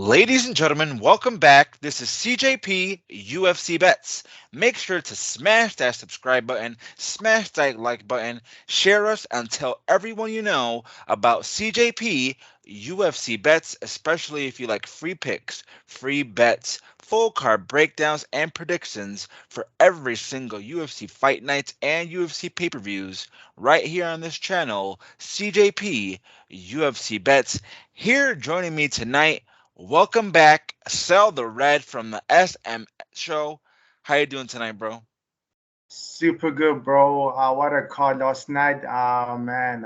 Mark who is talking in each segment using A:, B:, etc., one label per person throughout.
A: Ladies and gentlemen, welcome back. This is CJP UFC Bets. Make sure to smash that subscribe button, smash that like button, share us, and tell everyone you know about CJP UFC Bets, especially if you like free picks, free bets, full card breakdowns, and predictions for every single UFC fight nights and UFC pay-per-views right here on this channel, CJP UFC Bets. Here joining me tonight, welcome back, Sell the Red from the SM show. How you doing tonight, bro?
B: Super good, bro. What a card last night. Man,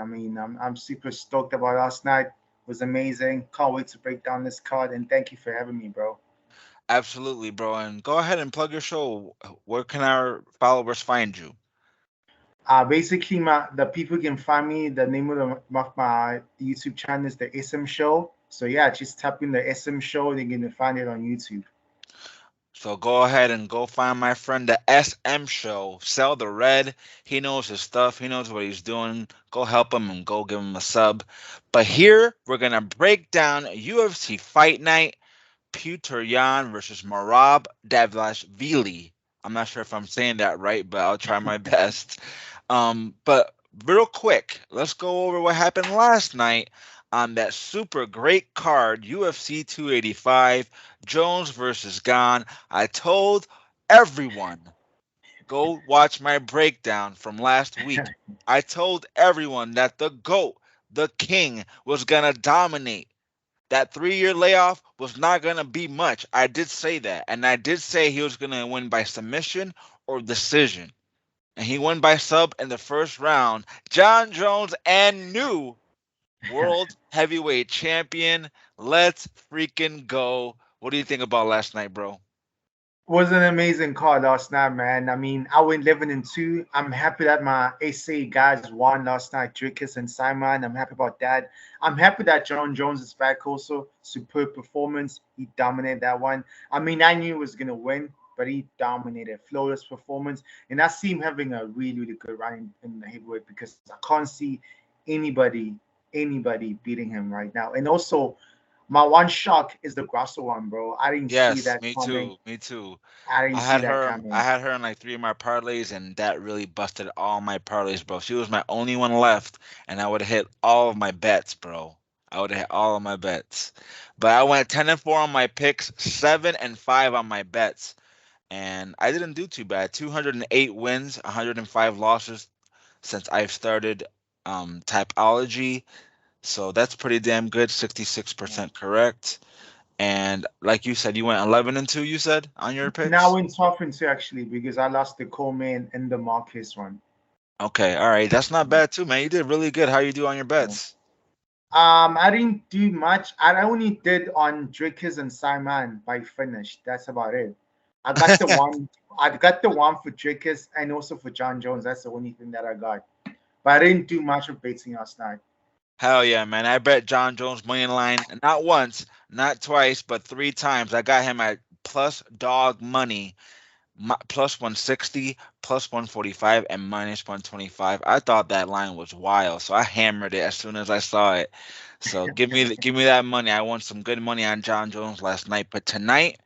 B: I'm super stoked about last night. It was amazing. Can't wait to break down this card, and thank you for having me, bro.
A: Absolutely, bro. And go ahead and plug your show. Where can our followers find you?
B: Basically, the people can find me. The name of my YouTube channel is the SM Show. So yeah, just tap in the SM Show. They can find it on YouTube.
A: So go ahead and go find my friend the SM show. Sell the Red. He knows his stuff. He knows what he's doing. Go help him and go give him a sub. But here we're gonna break down UFC Fight Night. Petrino versus Marab Dvalishvili. I'm not sure if I'm saying that right, but I'll try my best. But real quick, let's go over what happened last night on that super great card, UFC 285, Jones versus Gane. I told everyone, go watch my breakdown from last week. I told everyone that the GOAT, the king, was going to dominate. That 3-year layoff was not going to be much. I did say that. And I did say he was going to win by submission or decision. And he won by sub in the first round. Jon Jones and new world heavyweight champion. Let's freaking go. What do you think about last night, bro?
B: Was an amazing card last night, man. I went 11-2. I'm happy that my SA guys won last night, Sedriques and Simon. I'm happy about that. I'm happy that Jon Jones is back also. Superb performance. He dominated that one. I knew he was going to win, but he dominated. Flawless performance. And I see him having a really, really good run in the heavyweight because I can't see anybody beating him right now. And also, my one shock is the Grasso one, bro. I didn't see
A: Yes,
B: that
A: me
B: coming.
A: too. Me too.
B: I
A: I
B: didn't see
A: had
B: that
A: her I
B: coming.
A: had her in like three of my parlays and that really busted all my parlays, bro. She was my only one left and I would have hit all of my bets, bro. I would have hit all of my bets. But I went 10-4 on my picks, 7-5 on my bets. And I didn't do too bad. 208 wins, 105 losses since I've started typology. So that's pretty damn good,
B: Yeah.
A: 66% correct. And like you said, you went 11-2, you said, on your
B: Now
A: picks?
B: in Toffin too, actually, because I lost the Coleman and the Marcus one.
A: Okay, all right. That's not bad too, man. You did really good. How you do on your
B: Yeah.
A: bets?
B: I didn't do much. I only did on Drickers and Simon by finish. That's about it. I got the one. I got the one for Drickers and also for Jon Jones. That's the only thing that I got. But I didn't do much of betting last night.
A: Hell yeah, man. I bet Jon Jones money line not once, not twice, but three times. I got him at plus dog money, plus 160, plus 145, and minus 125. I thought that line was wild, so I hammered it as soon as I saw it. So give me that money. I won some good money on Jon Jones last night. But tonight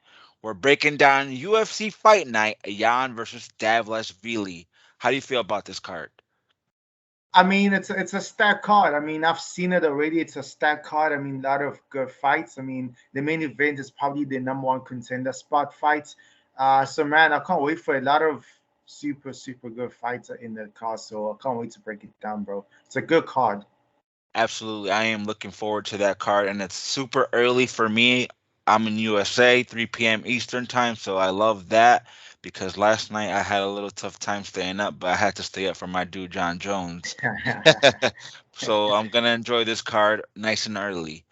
A: we're breaking down UFC Fight Night, Jan versus Dvalishvili. How do you feel about this card?
B: It's a stack card. I've seen it already. It's a stack card. A lot of good fights. The main event is probably the number one contender spot fights. So man, I can't wait for a lot of super good fights in the card. So I can't wait to break it down, bro. It's a good card.
A: Absolutely. I am looking forward to that card, and it's super early for me. I'm in USA, 3 p.m. Eastern time, so I love that because last night I had a little tough time staying up, but I had to stay up for my dude Jon Jones. So I'm gonna enjoy this card nice and early.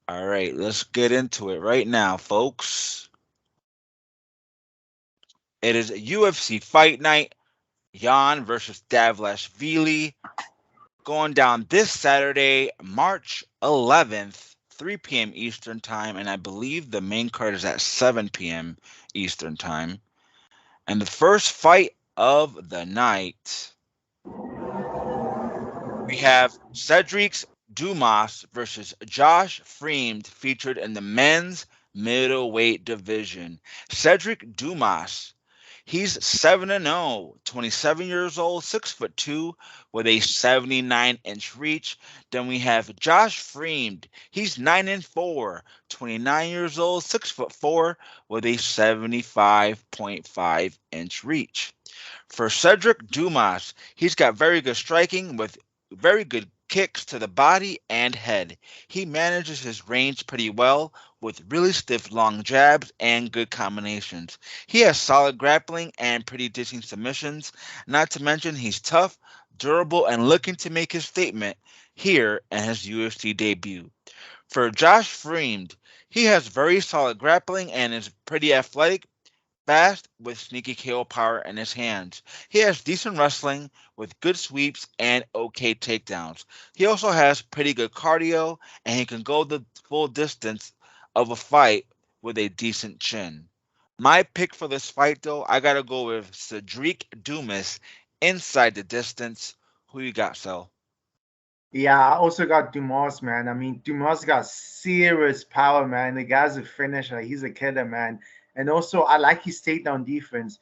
A: All right, let's get into it right now, folks. It is a UFC Fight Night, Jan versus Dvalishvili, going down this Saturday, March 11th, 3 p.m. Eastern Time, and I believe the main card is at 7 p.m. Eastern Time. And the first fight of the night, we have Sedriques Dumas versus Josh Fremd featured in the men's middleweight division. Sedriques Dumas, he's 7-0, 27 years old, 6'2", with a 79-inch reach. Then we have Josh Fremd. He's 9-4, 29 years old, 6'4", with a 75.5-inch reach. For Sedriques Dumas, he's got very good striking with very good kicks to the body and head. He manages his range pretty well with really stiff long jabs and good combinations. He has solid grappling and pretty decent submissions. Not to mention he's tough, durable, and looking to make his statement here in his UFC debut. For Josh Fremd, he has very solid grappling and is pretty athletic, fast with sneaky KO power in his hands. He has decent wrestling with good sweeps and okay takedowns. He also has pretty good cardio and he can go the full distance of a fight with a decent chin. My pick for this fight, though, I gotta go with Sedriques Dumas inside the distance. Who you got, Sel?
B: Yeah, I also got Dumas, man. I mean, Dumas got serious power, man. The guy's a finisher. He's a killer, man. And also, I like his takedown defense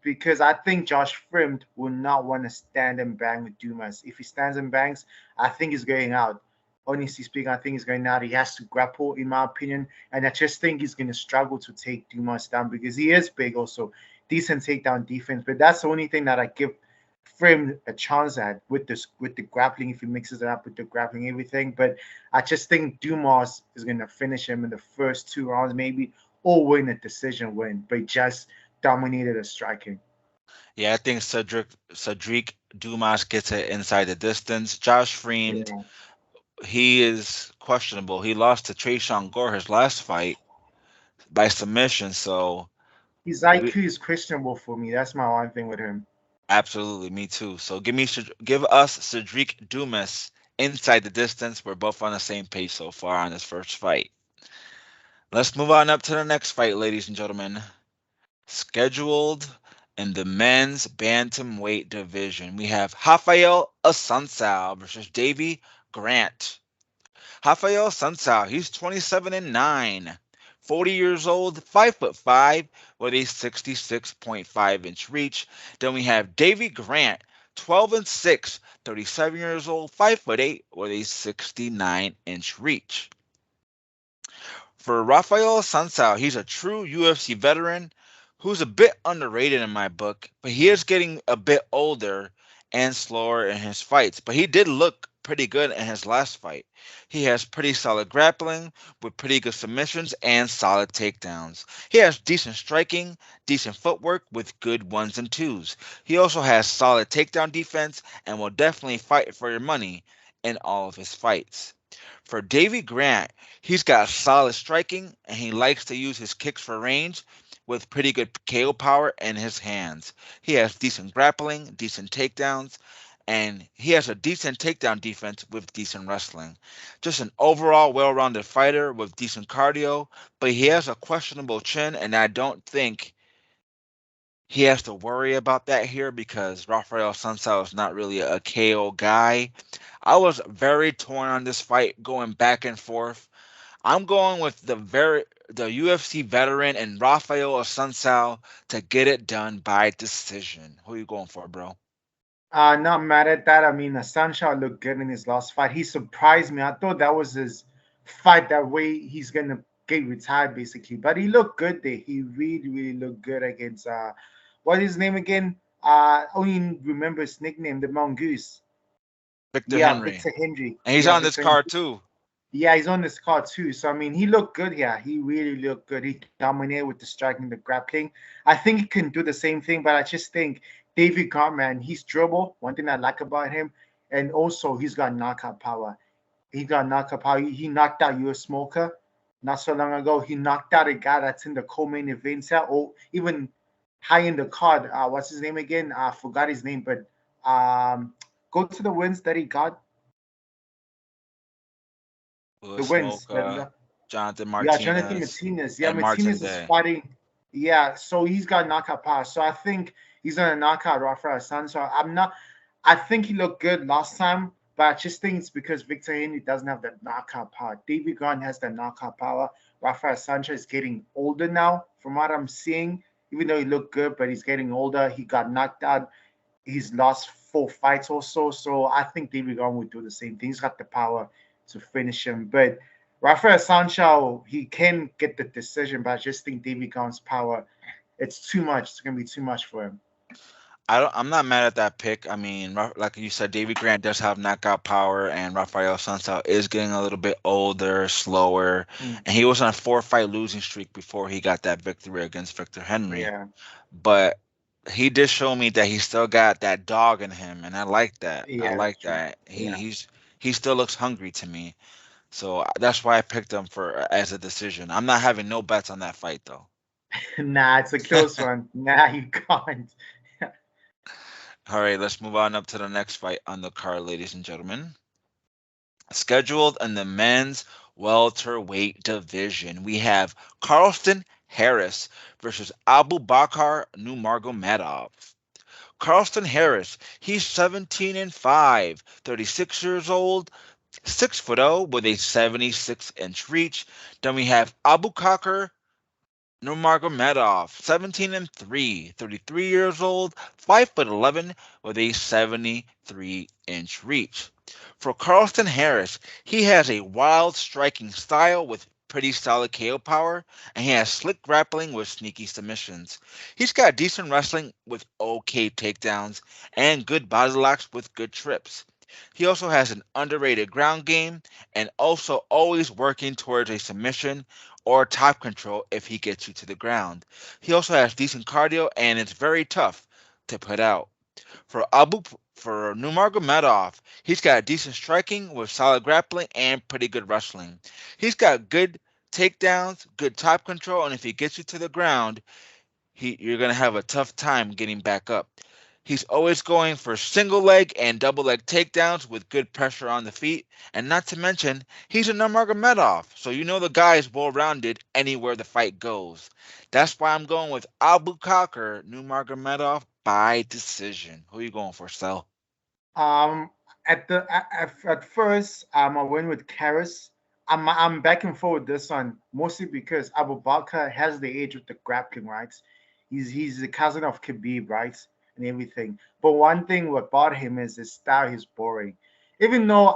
B: because I think Josh Fremd will not want to stand and bang with Dumas. If he stands and bangs, I think he's going out. Honestly speaking, I think he's going out. He has to grapple, in my opinion. And I just think he's going to struggle to take Dumas down because he is big also. Decent takedown defense. But that's the only thing that I give Frame a chance at with the grappling if he mixes it up with the grappling everything. But I just think Dumas is gonna finish him in the first 2 rounds, maybe, or win a decision win, but just dominated the striking.
A: Yeah, I think Sedriques Dumas gets it inside the distance. Josh Fremd,
B: Yeah.
A: he is questionable. He lost to Tresean Gore his last fight by submission. So
B: His
A: we,
B: IQ is questionable for me. That's my one thing with him.
A: absolutely, me too. So give us Sedriques Dumas inside the distance. We're both on the same page so far on this first fight. Let's move on up to the next fight, ladies and gentlemen. Scheduled in the men's bantamweight division, we have Raphael Assunção versus Davey Grant. Raphael Assunção, he's 27-9, 40 years old, 5'5", with a 66.5-inch reach. Then we have Davey Grant, 12-6, 37 years old, 5'8", with a 69-inch reach. For Raphael Assunção, he's a true UFC veteran who's a bit underrated in my book, but he is getting a bit older and slower in his fights. But he did look pretty good in his last fight. He has pretty solid grappling with pretty good submissions and solid takedowns. He has decent striking, decent footwork with good ones and twos. He also has solid takedown defense and will definitely fight for your money in all of his fights. For Davey Grant, he's got solid striking and he likes to use his kicks for range with pretty good KO power in his hands. He has decent grappling, decent takedowns, and he has a decent takedown defense with decent wrestling. Just an overall well-rounded fighter with decent cardio, but he has a questionable chin, and I don't think he has to worry about that here because Raphael Assunção is not really a KO guy. I was very torn on this fight, going back and forth. I'm going with the UFC veteran and Raphael Assunção to get it done by decision. Who are you going for, bro?
B: Not mad at that. I mean, Assunção looked good in his last fight. He surprised me. I thought that was his fight that way he's gonna get retired basically. But he looked good there. He really, really looked good against what is his name again? I only remember his nickname, the Mongoose.
A: Victor
B: Yeah,
A: Henry.
B: Victor Henry.
A: And he's
B: Yeah,
A: on this
B: Victor Henry.
A: card too.
B: Yeah, he's on this card too. So I mean, he looked good here. He really looked good. He dominated with the striking, the grappling. I think he can do the same thing, but I just think David Garman, he's durable. One thing I like about him, and also he's got knockout power. He got knockout power. He knocked out US Smoker not so long ago. He knocked out a guy that's in the co-main event here, or even high in the card. What's his name again? I forgot his name, but go to the wins that he got. The
A: Louis
B: wins.
A: Smoka, Jonathan
B: Yeah, Jonathan
A: Martinez,
B: Martinez. Yeah,
A: and Martin
B: Martinez is
A: Day.
B: fighting. Yeah, so he's got knockout power. So I think he's gonna knock out Rafael Assunção. I think he looked good last time, But I just think it's because Victor Henry doesn't have that knockout power. David Gunn has that knockout power. Rafael Sanchez is getting older now, from what I'm seeing. Even though he looked good, but he's getting older. He got knocked out. He's lost 4 fights also. So I think David Gunn would do the same thing. He's got the power to finish him. But Rafael Sanchez, he can get the decision, but I just think David Gunn's power, it's too much. It's going to be too much for him.
A: I'm not mad at that pick. I mean, like you said, Davy Grant does have knockout power, and Rafael Santos is getting a little bit older, slower, and he was on a 4-fight losing streak before he got that victory against Victor Henry.
B: Yeah.
A: But he did show me that he still got that dog in him, and I like that.
B: Yeah,
A: I like
B: true.
A: that.
B: Yeah.
A: He still looks hungry to me, so that's why I picked him for as a decision. I'm not having no bets on that fight though.
B: Nah, it's a close one. Nah, you can't.
A: All right, let's move on up to the next fight on the card, ladies and gentlemen. Scheduled in the men's welterweight division, we have Carlston Harris versus Abubakar Nurmagomedov. Carlston Harris, he's 17-5, 36 years old, 6'0" with a 76-inch reach. Then we have Abubakar Nurmagomedov, 17-3, 33 years old, 5'11" with a 73-inch reach. For Carlston Harris, he has a wild striking style with pretty solid KO power, and he has slick grappling with sneaky submissions. He's got decent wrestling with okay takedowns and good body locks with good trips. He also has an underrated ground game and also always working towards a submission or top control if he gets you to the ground. He also has decent cardio and it's very tough to put out. For Nurmagomedov, he's got decent striking with solid grappling and pretty good wrestling. He's got good takedowns, good top control, and if he gets you to the ground, you're going to have a tough time getting back up. He's always going for single leg and double leg takedowns with good pressure on the feet. And not to mention, he's a Nurmagomedov, so you know the guy is well-rounded anywhere the fight goes. That's why I'm going with Abubakar Nurmagomedov by decision. Who are you going for, Sel?
B: At first, I went with Karras. I'm back and forth with this one, mostly because Abubakar has the edge with the grappling, right? He's the cousin of Khabib, right? And everything. But one thing about him is his style is boring. Even though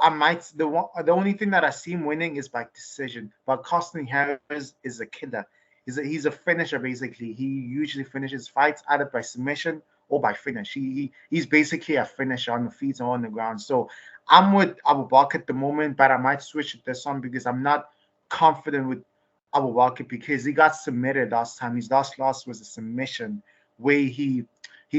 B: the only thing that I see him winning is by decision. But Carlston Harris is a killer. He's a finisher basically. He usually finishes fights either by submission or by finish. He's basically a finisher on the feet or on the ground. So I'm with Abubakar at the moment, but I might switch to this one because I'm not confident with Abubakar because he got submitted last time. His last loss was a submission where he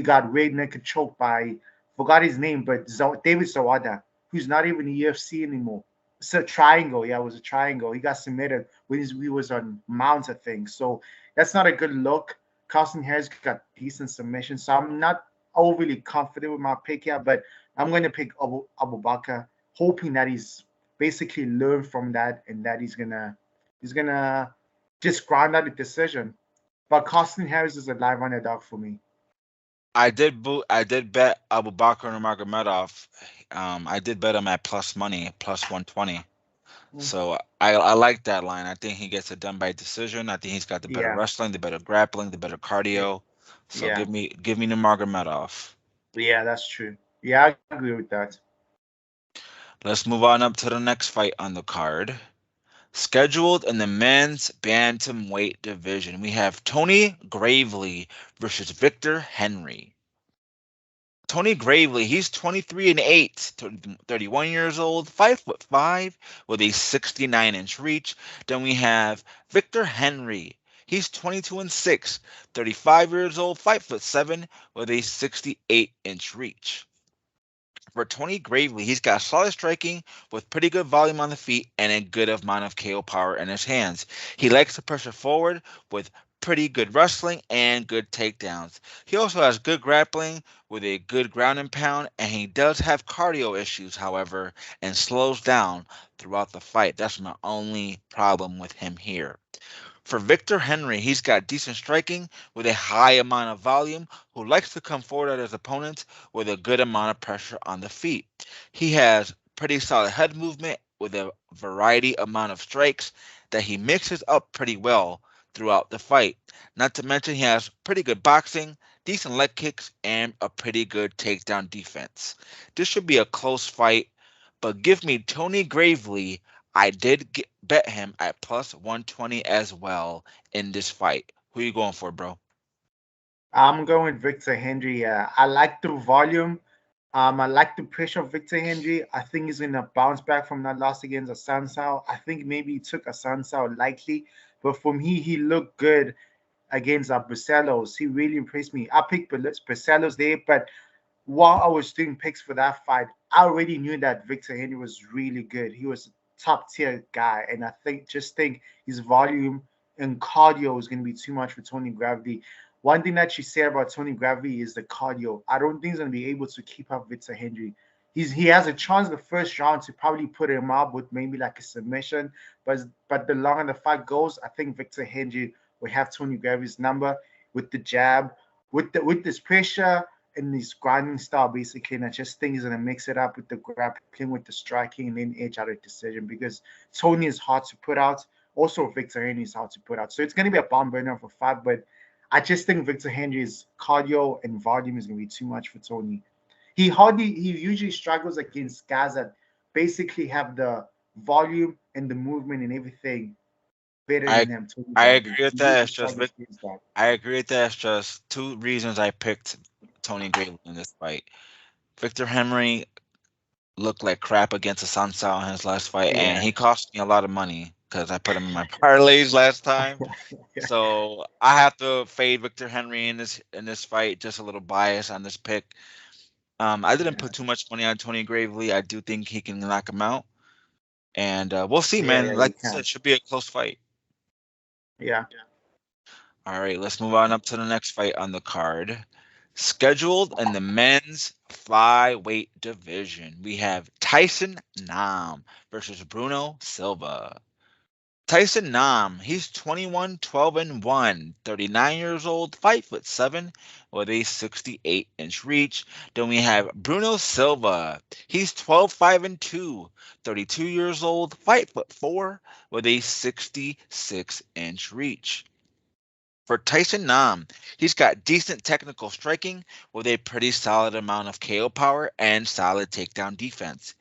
B: got rear naked choked by, forgot his name, but David Zawada, who's not even in the UFC anymore. It's a triangle. Yeah, it was a triangle. He got submitted when he was on Mount, I think. So that's not a good look. Carlston Harris got decent submission. So I'm not overly confident with my pick here, but I'm going to pick Abubakar, hoping that he's basically learned from that and that he's gonna just grind out the decision. But Carlston Harris is a live underdog for me.
A: I did bet Abubakar Nurmagomedov. I did bet him at plus money, plus 120. So I like that line. I think he gets it done by decision. I think he's got the better wrestling, the better grappling, the better cardio. So give me Nurmagomedov.
B: Yeah, that's true. Yeah, I agree with that.
A: Let's move on up to the next fight on the card. Scheduled in the men's bantamweight division, we have Tony Gravely versus Victor Henry. Tony Gravely, he's 23-8, 31 years old, 5'5", with a 69-inch reach. Then we have Victor Henry. He's 22-6, 35 years old, 5'7", with a 68-inch reach. For Tony Gravely, he's got solid striking with pretty good volume on the feet and a good amount of KO power in his hands. He likes to pressure forward with pretty good wrestling and good takedowns. He also has good grappling with a good ground and pound, and he does have cardio issues, however, and slows down throughout the fight. That's my only problem with him here. For Victor Henry, he's got decent striking with a high amount of volume, who likes to come forward at his opponents with a good amount of pressure on the feet. He has pretty solid head movement with a variety amount of strikes that he mixes up pretty well throughout the fight. Not to mention he has pretty good boxing, decent leg kicks, and a pretty good takedown defense. This should be a close fight, but give me Tony Gravely. I did bet him at plus 120 as well in this fight. Who you going for, bro?
B: I'm going with Victor Henry. I like the volume. I like the pressure of Victor Henry. I think he's gonna bounce back from that loss against Assunção. I think maybe he took Assunção lightly, but for me, he looked good against Barcelos. He really impressed me. I picked Barcelos there, but while I was doing picks for that fight, I already knew that Victor Henry was really good. He was a top tier guy, and I think his volume and cardio is going to be too much for Tony Gravely. One thing that you said about Tony Gravely is the cardio. I don't think he's going to be able to keep up Victor Henry. He has a chance the first round to probably put him up with maybe like a submission, but the longer the fight goes, I think Victor Henry will have Tony Gravely's number with the jab, with this pressure and this grinding style basically. And I just think he's gonna mix it up with the grappling, with the striking, and then edge out a decision because Tony is hard to put out. Also, Victor Henry is hard to put out. So it's gonna be a bomb burner of a fight, but I just think Victor Henry's cardio and volume is gonna be too much for Tony. He usually struggles against guys that basically have the volume and the movement and everything better than him.
A: I agree with that. I agree with that. It's just two reasons I picked Tony Gravely in this fight. Victor Henry looked like crap against Assunção in his last fight, and he cost me a lot of money because I put him in my parlays last time. So I have to fade Victor Henry in this fight. Just a little bias on this pick. I didn't put too much money on Tony Gravely. I do think he can knock him out, and we'll see, man. Like I said, it should be a close fight.
B: Yeah.
A: All right, let's move on up to the next fight on the card. Scheduled in the men's flyweight division, we have Tyson Nam versus Bruno Silva. Tyson Nam, he's 21, 12-1, 39 years old, 5'7", with a 68-inch reach. Then we have Bruno Silva. He's 12, 5-2, 32 years old, 5'4", with a 66-inch reach. For Tyson Nam, he's got decent technical striking with a pretty solid amount of KO power and solid takedown defense.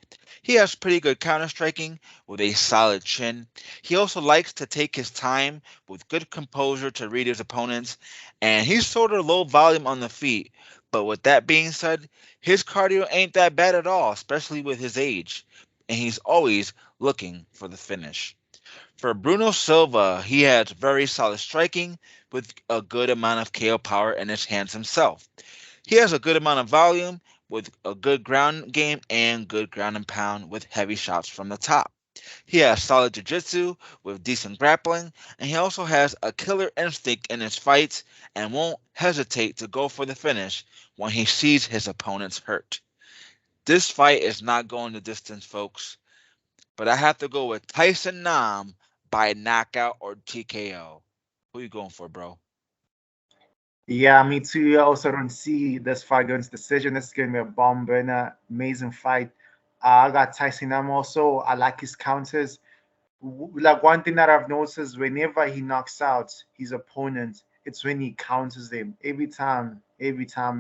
A: He has pretty good counter striking with a solid chin. He also likes to take his time with good composure to read his opponents, and he's sort of low volume on the feet. But with that being said, his cardio ain't that bad at all, especially with his age, and he's always looking for the finish. For Bruno Silva, he has very solid striking with a good amount of KO power in his hands himself. He has a good amount of volume with a good ground game and good ground and pound with heavy shots from the top. He has solid jiu-jitsu with decent grappling, and he also has a killer instinct in his fights and won't hesitate to go for the finish when he sees his opponents hurt. This fight is not going the distance, folks, but I have to go with Tyson Nam by knockout or TKO. Who you going for, bro?
B: Yeah, me too. I also don't see this fight going to decision. This is going to be a bomb burner, amazing fight. I got Tyson Nam also. I like his counters. Like one thing that I've noticed is whenever he knocks out his opponent, it's when he counters them. Every time.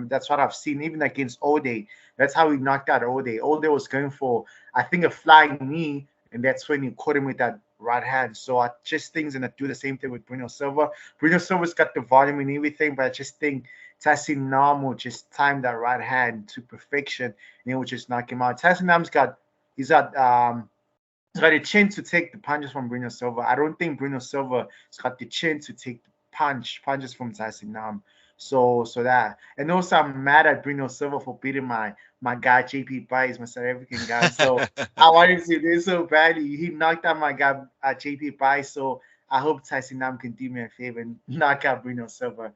B: That's what I've seen, even against Ode. That's how he knocked out Ode. Ode was going for, I think, a flying knee, and that's when he caught him with that right hand. So I just think he's going to do the same thing with Bruno Silva. Bruno Silva's got the volume and everything, but I just think Tyson Nam will just time that right hand to perfection, and he will just knock him out. Tyson Nam's got a chin to take the punches from Bruno Silva. I don't think Bruno Silva has got the chin to take the punches from Tyson Nam. So that, and also I'm mad at Bruno Silva for beating my guy JP Bice, my South African guy. So I wanted to do so badly. He knocked out my guy JP Bice. So I hope Tyson Nam can do me a favor and knock out Bruno Silva.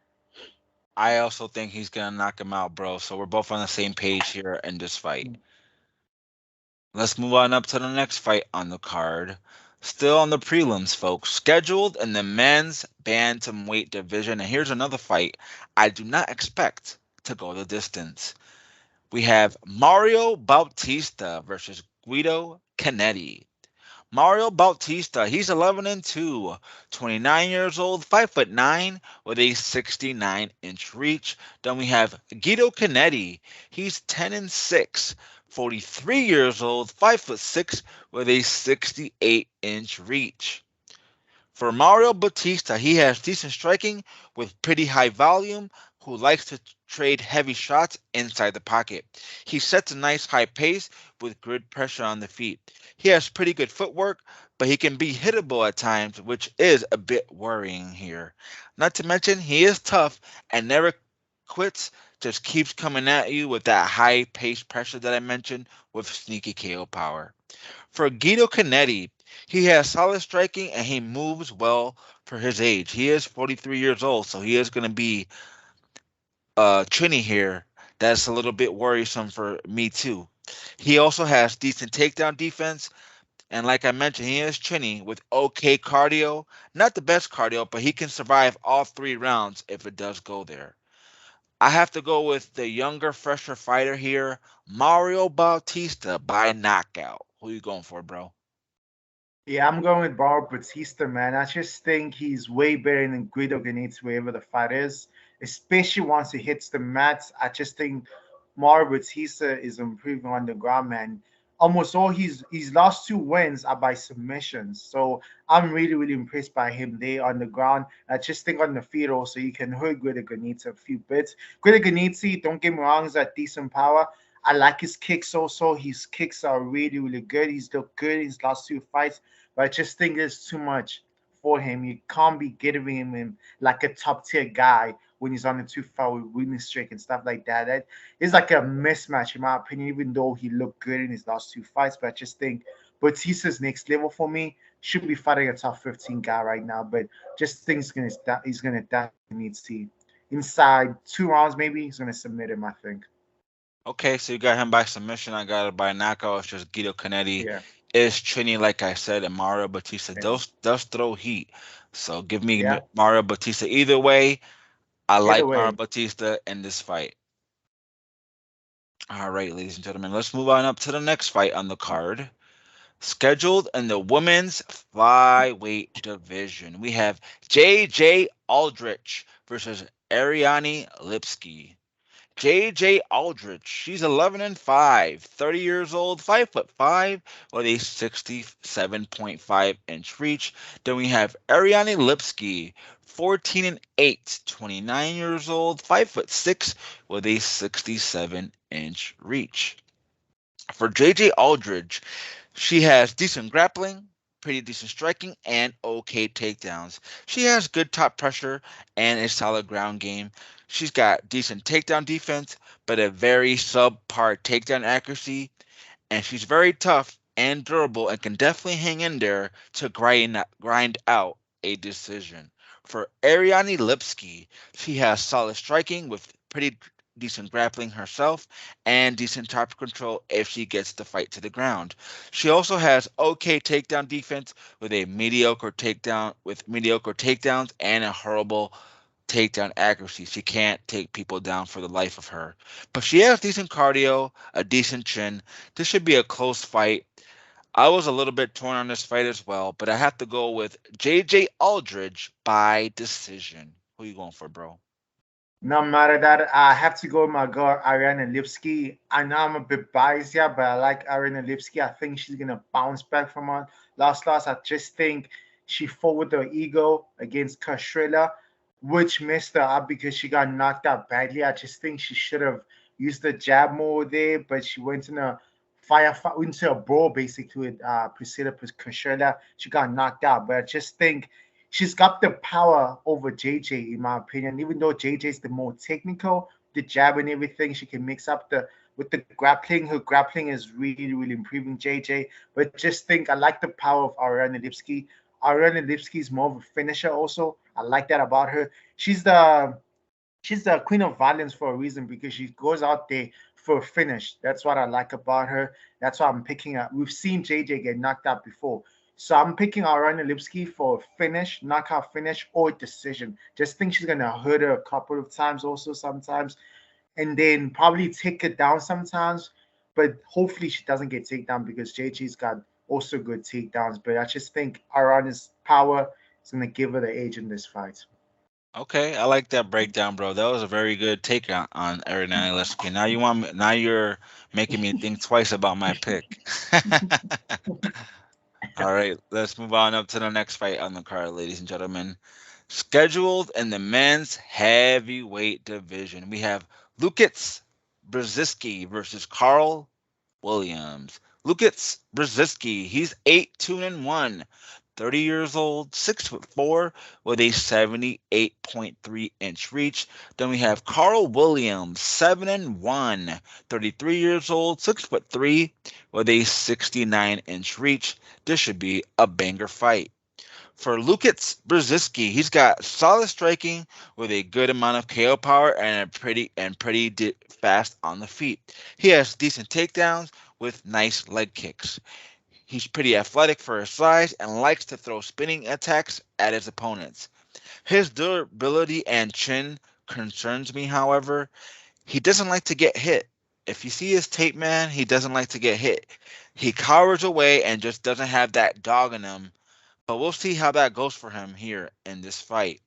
A: I also think he's gonna knock him out, bro. So we're both on the same page here in this fight. Let's move on up to the next fight on the card. Still on the prelims, folks. Scheduled in the men's bantamweight division. And here's another fight I do not expect to go the distance. We have Mario Bautista versus Guido Cannetti. Mario Bautista, he's 11-2, 29 years old, 5'9", with a 69-inch reach. Then we have Guido Cannetti, he's 10-6, 43 years old, 5'6", with a 68-inch reach. For Mario Bautista, he has decent striking with pretty high volume, who likes to trade heavy shots inside the pocket. He sets a nice high pace with good pressure on the feet. He has pretty good footwork, but he can be hittable at times, which is a bit worrying here. Not to mention, he is tough and never quits, just keeps coming at you with that high pace pressure that I mentioned with sneaky KO power. For Guido Cannetti, he has solid striking and he moves well for his age. He is 43 years old, so he is going to be chinny here. That's a little bit worrisome for me too. He also has decent takedown defense, and like I mentioned, he is chinny with okay cardio. Not the best cardio, but he can survive all 3 rounds if it does go there. I have to go with the younger, fresher fighter here, Mario Bautista by knockout. Who you going for, bro?
B: Yeah, I'm going with Mario Bautista, man. I just think he's way better than Guido Cannetti wherever the fight is, especially once he hits the mats. I just think Mario Bautista is improving on the ground, man. Almost all his last 2 wins are by submissions. So I'm really, really impressed by him there on the ground. I just think on the feet also you can hurt Guido Cannetti a few bits. Guido Cannetti, don't get me wrong, is got decent power. I like his kicks also. His kicks are really, really good. He's looked good in his last 2 fights, but I just think there's too much for him. You can't be giving him like a top tier guy when he's on a 2 fight winning streak and stuff like that. That is like a mismatch in my opinion, even though he looked good in his last 2 fights. But I just think Batista's next level for me. Should be fighting a top 15 guy right now, but just think he's gonna definitely see inside 2 rounds maybe he's gonna submit him. I think.
A: Okay, so you got him by submission. I got it by knockout. It's just Guido Canetti
B: Yeah,
A: is Trini, like I said, and Mario Batista
B: yeah,
A: does throw heat. So give me
B: yeah.
A: Mario Batista. Either way, I
B: Either
A: like Mario
B: way,
A: Batista in this fight. All right, ladies and gentlemen, let's move on up to the next fight on the card. Scheduled in the women's flyweight division, we have J.J. Aldrich versus Ariane Lipski. J.J. Aldrich, she's 11-5, 30 years old, 5'5", with a 67.5-inch reach. Then we have Ariane Lipski, 14-8, 29 years old, 5'6", with a 67-inch reach. For J.J. Aldrich, she has decent grappling, pretty decent striking, and okay takedowns. She has good top pressure and a solid ground game. She's got decent takedown defense, but a very subpar takedown accuracy. And she's very tough and durable and can definitely hang in there to grind out a decision. For Ariane Lipski, she has solid striking with pretty decent grappling herself and decent top control if she gets the fight to the ground. She also has okay takedown defense with mediocre takedowns and a horrible takedown accuracy. She can't take people down for the life of her. But she has decent cardio, a decent chin. This should be a close fight. I was a little bit torn on this fight as well, but I have to go with JJ Aldridge by decision. Who you going for, bro?
B: no matter that, I have to go with my girl Ariane Lipski. I know I'm a bit biased here, but I like Ariane Lipski. I think she's gonna bounce back from her last loss. I just think she fought with her ego against Kastrela, which messed her up because she got knocked out badly. I just think she should have used the jab more there, but she went in a into a brawl basically with Priscilla Kastrela. She got knocked out, but I just think she's got the power over JJ, in my opinion. Even though JJ is the more technical, the jab and everything, she can mix up the with the grappling. Her grappling is really, really improving JJ. But just think, I like the power of Ariane Lipski. Ariane Lipski is more of a finisher also. I like that about her. She's the queen of violence for a reason because she goes out there for a finish. That's what I like about her. That's why I'm picking her. We've seen JJ get knocked out before. So I'm picking Ariane Lipski for a finish, knockout finish, or decision. Just think she's gonna hurt her a couple of times, also sometimes, and then probably take it down sometimes. but hopefully she doesn't get takedown because JG's got also good takedowns. But I just think Ariane's power is going to give her the edge in this fight.
A: Okay, I like that breakdown, bro. That was a very good take on Ariane Lipski. Now now you're making me think twice about my pick. All right, let's move on up to the next fight on the card, ladies and gentlemen. Scheduled in the men's heavyweight division, we have Łukasz Brzeski versus Karl Williams. Łukasz Brzeski, he's 8-2-1, 30 years old, 6'4", with a 78.3-inch reach. Then we have Karl Williams, 7-1, 33 years old, 6'3", with a 69-inch reach. This should be a banger fight. For Łukasz Brzeski, he's got solid striking with a good amount of KO power and pretty fast on the feet. He has decent takedowns with nice leg kicks. He's pretty athletic for his size and likes to throw spinning attacks at his opponents. His durability and chin concerns me, however. He doesn't like to get hit. If you see his tape, man, he doesn't like to get hit. He cowers away and just doesn't have that dog in him. But we'll see how that goes for him here in this fight.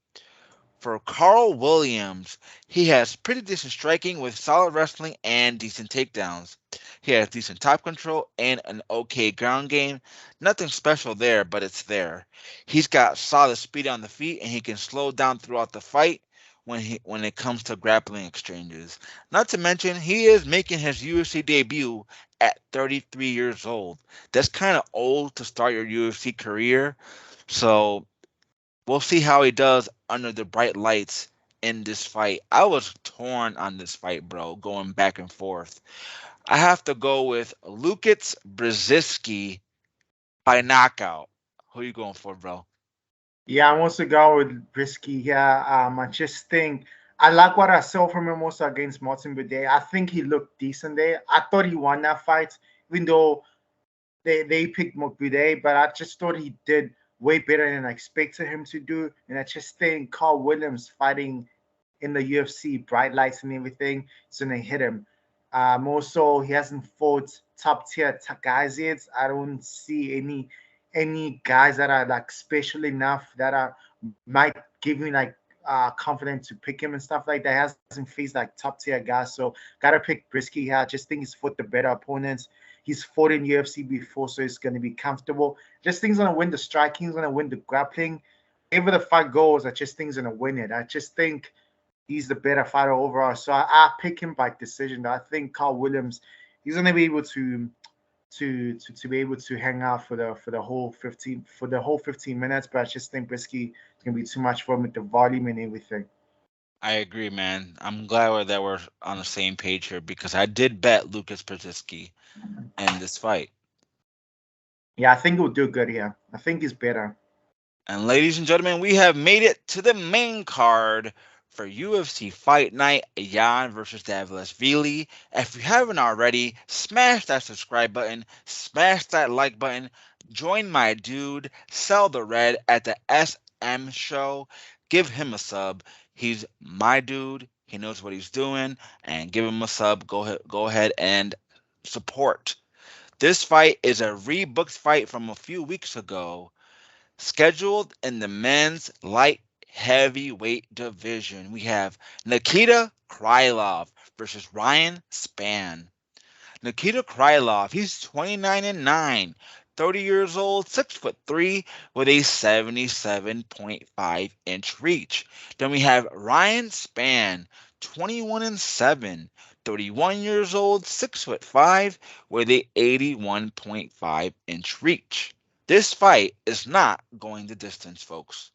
A: For Karl Williams, he has pretty decent striking with solid wrestling and decent takedowns. He has decent top control and an okay ground game. Nothing special there, but it's there. He's got solid speed on the feet and he can slow down throughout the fight when it comes to grappling exchanges. Not to mention, he is making his UFC debut at 33 years old. That's kind of old to start your UFC career. So we'll see how he does under the bright lights in this fight. I was torn on this fight, bro, going back and forth. I have to go with Łukasz Brzeski by knockout. Who are you going for, bro?
B: Yeah, I want to go with Brzeski here. I just think I like what I saw from him also against Martin Buday. I think he looked decent there. I thought he won that fight, even though they picked Buday, but I just thought he did way better than I expected him to do. And I just think Karl Williams fighting in the UFC, bright lights and everything, is going to hit him. Also, he hasn't fought top tier guys yet. I don't see any guys that are like special enough that are might give me like confidence to pick him and stuff like that. He hasn't faced like top tier guys, so gotta pick Brzeski here. I just think he's fought the better opponents. He's fought in UFC before, so it's going to be comfortable. Just think he's going to win the striking, he's going to win the grappling. Wherever the fight goes, I just think he's going to win it. I just think he's the better fighter overall. So I pick him by decision. I think Karl Williams, he's going to be able to be able to hang out for the whole 15 minutes. But I just think Brzeski is going to be too much for him with the volume and everything.
A: I agree, man. I'm glad that we're on the same page here because I did bet Łukasz Brzeski in this fight.
B: Yeah, I think he'll do good here. I think he's better.
A: And ladies and gentlemen, we have made it to the main card for UFC Fight Night, Jan versus Dvalishvili. If you haven't already, smash that subscribe button, smash that like button, join my dude, Sell the Red at the SM show. Give him a sub. He's my dude. He knows what he's doing. And give him a sub. Go ahead and support. This fight is a rebooked fight from a few weeks ago, scheduled in the men's light heavyweight division. We have Nikita Krylov versus Ryan Spann. Nikita Krylov, he's 29-9, 30 years old, 6'3", with a 77.5-inch reach. Then we have Ryan Spann, 21-7, 31 years old, 6'5", with a 81.5-inch reach. This fight is not going the distance, folks.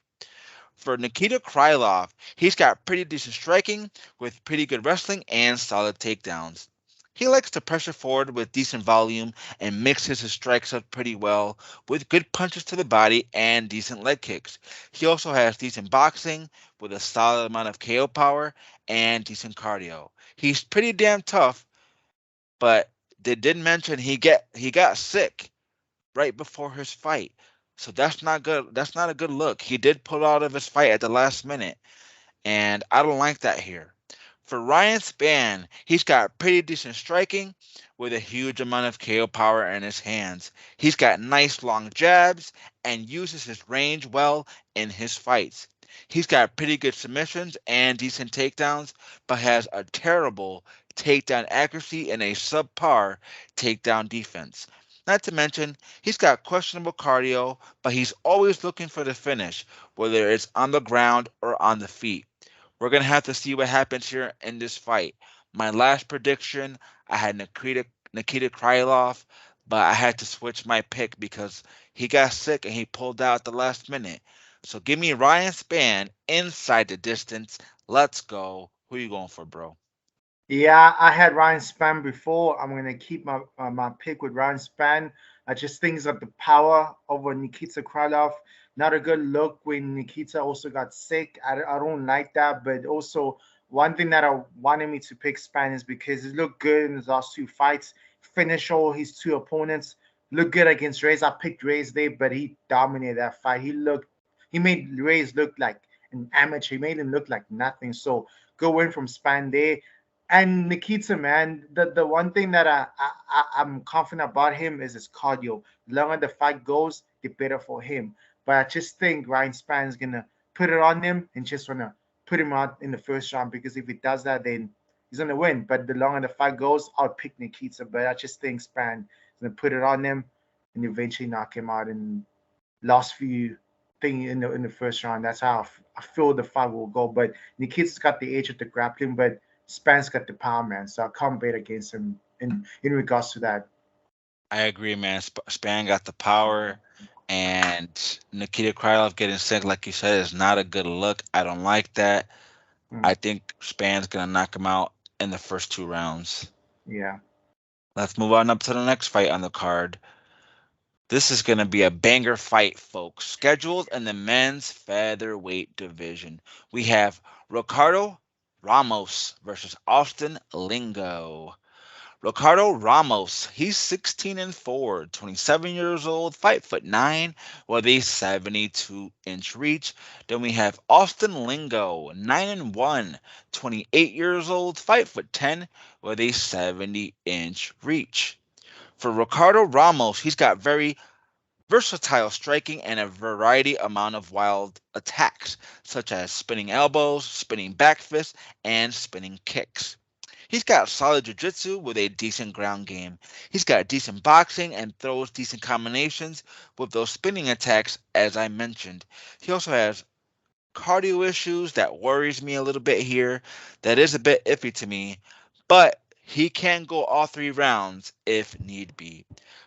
A: For Nikita Krylov, he's got pretty decent striking with pretty good wrestling and solid takedowns. He likes to pressure forward with decent volume and mixes his strikes up pretty well with good punches to the body and decent leg kicks. He also has decent boxing with a solid amount of KO power and decent cardio. He's pretty damn tough, but they did mention he got sick right before his fight. So that's not good. That's not a good look. He did pull out of his fight at the last minute, and I don't like that here. For Ryan Spann, he's got pretty decent striking with a huge amount of KO power in his hands. He's got nice long jabs and uses his range well in his fights. He's got pretty good submissions and decent takedowns, but has a terrible takedown accuracy and a subpar takedown defense. Not to mention, he's got questionable cardio, but he's always looking for the finish, whether it's on the ground or on the feet. We're gonna have to see what happens here in this fight. My last prediction, I had Nikita Krylov, but I had to switch my pick because he got sick and he pulled out at the last minute. So give me Ryan Spann inside the distance. Let's go. Who you going for, bro?
B: Yeah, I had Ryan Spann before. I'm gonna keep my pick with Ryan Spann. I just think he's got the power over Nikita Krylov. Not a good look when Nikita also got sick. I don't like that. But also one thing that I wanted me to pick Spann is because he looked good in his last two fights. Finish all his two opponents. Looked good against Reyes. I picked Reyes there, but he dominated that fight. He made Reyes look like an amateur. He made him look like nothing. So good win from Spann there. And Nikita, man, the one thing that I'm confident about him is his cardio. The longer the fight goes, the better for him. But I just think Ryan Spann is gonna put it on him and just wanna put him out in the first round because if he does that, then he's gonna win. But the longer the fight goes, I'll pick Nikita. But I just think Spann is gonna put it on him and eventually knock him out in last few thing in the first round. That's how I feel the fight will go. But Nikita's got the edge of the grappling, but Spann's got the power, man. So I can't bet against him in regards to that.
A: I agree, man. Spann got the power, and Nikita Krylov getting sick, like you said, is not a good look. I don't like that. I
B: Mm,
A: think Spann's gonna knock him out in the first two rounds.
B: yeah.
A: Let's move on up to the next fight on the card. This is going to be a banger fight, folks. Scheduled in the men's featherweight division. We have Ricardo Ramos versus Austin Lingo. Ricardo Ramos, he's 16 and 4, 27 years old, 5'9", with a 72-inch reach. Then we have Austin Lingo, 9 and 1, 28 years old, 5'10", with a 70-inch reach. For Ricardo Ramos, he's got very versatile striking and a variety amount of wild attacks, such as spinning elbows, spinning back fists, and spinning kicks. He's got solid jiu-jitsu with a decent ground game. He's got decent boxing and throws decent combinations with those spinning attacks, as I mentioned. He also has cardio issues that worries me a little bit here. That is a bit iffy to me, but he can go all three rounds if need be.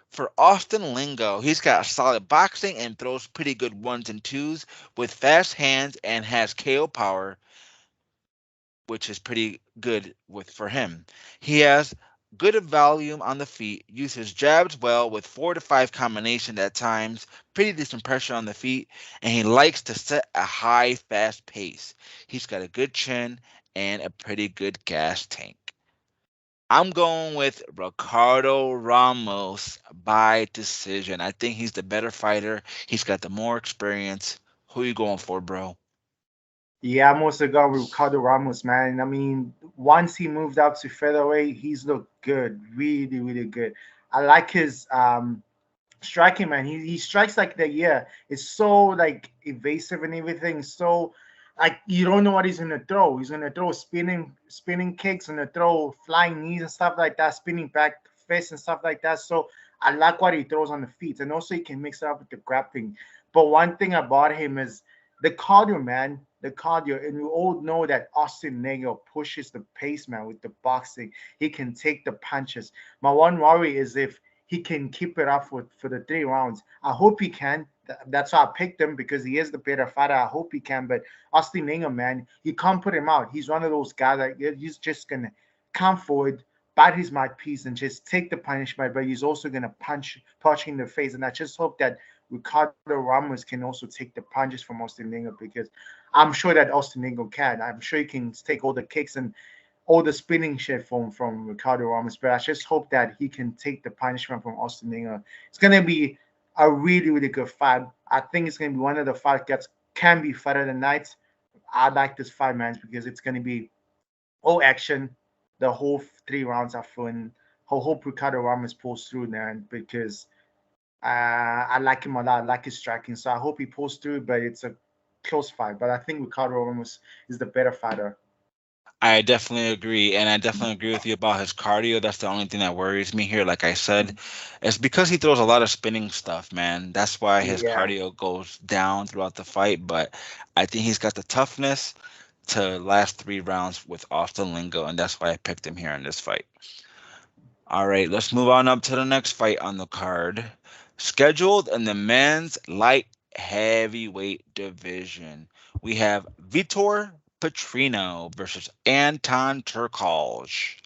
A: For Austin Lingo, he's got solid boxing and throws pretty good ones and twos with fast hands and has KO power, which is pretty good for him. He has good volume on the feet, uses jabs well with 4 to 5 combinations at times, pretty decent pressure on the feet, and he likes to set a high, fast pace. He's got a good chin and a pretty good gas tank. I'm going with Ricardo Ramos by decision. I think he's the better fighter. He's got the more experience. Who you going for, bro?
B: Yeah, I'm also going with Ricardo Ramos, man. I mean, once he moved up to featherweight, he's looked good, really, really good. I like his striking, man. He strikes like the it's so like evasive and everything. So like you don't know what he's gonna throw. He's gonna throw spinning kicks, gonna throw flying knees and stuff like that, spinning back fists and stuff like that. So I like what he throws on the feet, and also he can mix it up with the grappling. But one thing about him is the cardio, man. The cardio, and we all know that Austin Nagel pushes the pace, man, with the boxing. He can take the punches. My one worry is if he can keep it up for the 3 rounds. I hope he can. That's why I picked him because he is the better fighter. I hope he can. But Austin Nagel, man, you can't put him out. He's one of those guys that he's just gonna come forward, bite his mouthpiece, and just take the punishment. But he's also gonna punch in the face. And I just hope that Ricardo Ramos can also take the punches from Austin Nagel because I'm sure that Austin Nagel can. I'm sure he can take all the kicks and all the spinning shit from Ricardo Ramos. But I just hope that he can take the punishment from Austin Nagel. It's gonna be a really, really good fight. I think it's gonna be one of the fights that can be fight of the night. I like this fight, man, because it's gonna be all action. The whole 3 rounds are fun. I hope Ricardo Ramos pulls through, man, because I like him a lot. I like his striking, so I hope he pulls through. But it's a close fight. But I think Ricardo Ramos is the better fighter.
A: I definitely agree, and I definitely agree with you about his cardio. That's the only thing that worries me here. Like I said, it's because he throws a lot of spinning stuff, man. That's why his
B: Yeah.
A: cardio goes down throughout the fight. But I think he's got the toughness to last 3 rounds with Austin Lingo, and that's why I picked him here in this fight. All right, let's move on up to the next fight on the card. Scheduled in the men's light heavyweight division, we have Vitor Petrino versus Anton Turkalj.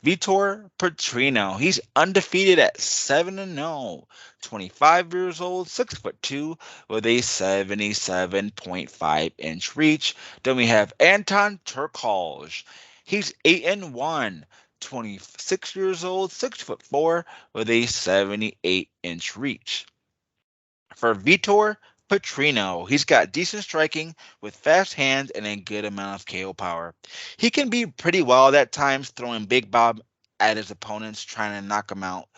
A: Vitor Petrino, he's undefeated at 7-0, 25 years old, 6'2", with a 77.5-inch reach. Then we have Anton Turkalj. He's 8-1, 26 years old, 6'4", with a 78-inch reach. For Vitor Petrino, he's got decent striking with fast hands and a good amount of KO power. He can be pretty wild at times, throwing big bob at his opponents, trying to knock him out.